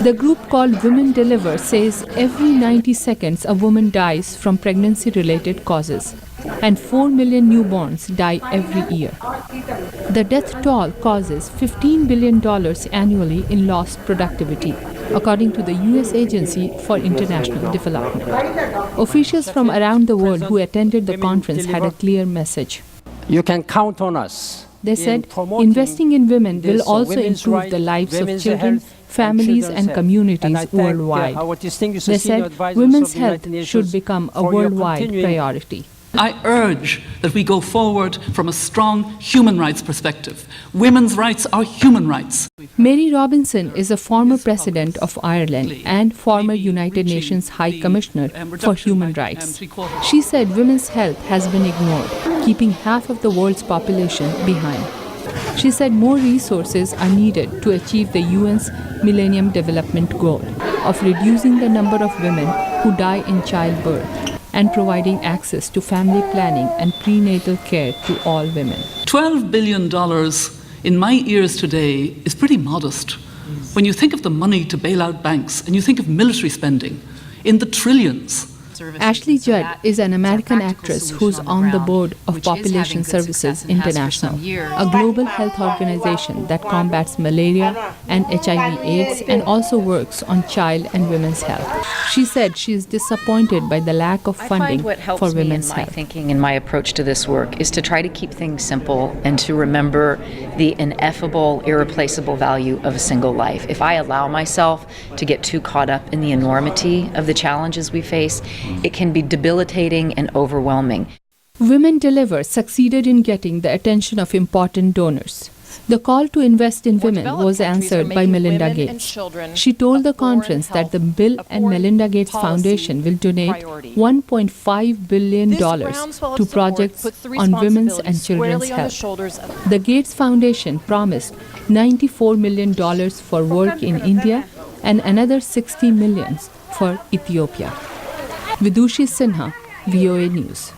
The group called Women Deliver says every 90 seconds a woman dies from pregnancy-related causes, and 4 million newborns die every year. The death toll causes $15 billion annually in lost productivity, according to the U.S. Agency for International Development. Officials from around the world who attended the conference had a clear message. You can count on us. They said investing in women will also improve the lives of children, families and communities worldwide. They said women's health should become a worldwide priority. I urge that we go forward from a strong human rights perspective. Women's rights are human rights. Mary Robinson is a former president of Ireland and former United Nations High Commissioner for Human Rights. She said women's health has been ignored, keeping half of the world's population behind. She said more resources are needed to achieve the UN's Millennium Development Goal of reducing the number of women who die in childbirth and providing access to family planning and prenatal care to all women. $12 billion in my ears today is pretty modest. When you think of the money to bail out banks and you think of military spending in the trillions. Ashley Judd is an American actress who's on the board of Population Services International, a global health organization that combats malaria and HIV/AIDS and also works on child and women's health. She said she is disappointed by the lack of funding for women's health. My thinking and my approach to this work is to try to keep things simple and to remember the ineffable, irreplaceable value of a single life. If I allow myself to get too caught up in the enormity of the challenges we face, it can be debilitating and overwhelming. Women Deliver succeeded in getting the attention of important donors. The call to invest in women was answered by Melinda Gates. She told the conference that the Bill and Melinda Gates Foundation will donate $1.5 billion to projects on women's and children's health. The Gates Foundation promised $94 million for work in India and another $60 million for Ethiopia. Vidushi Sinha, VOA News.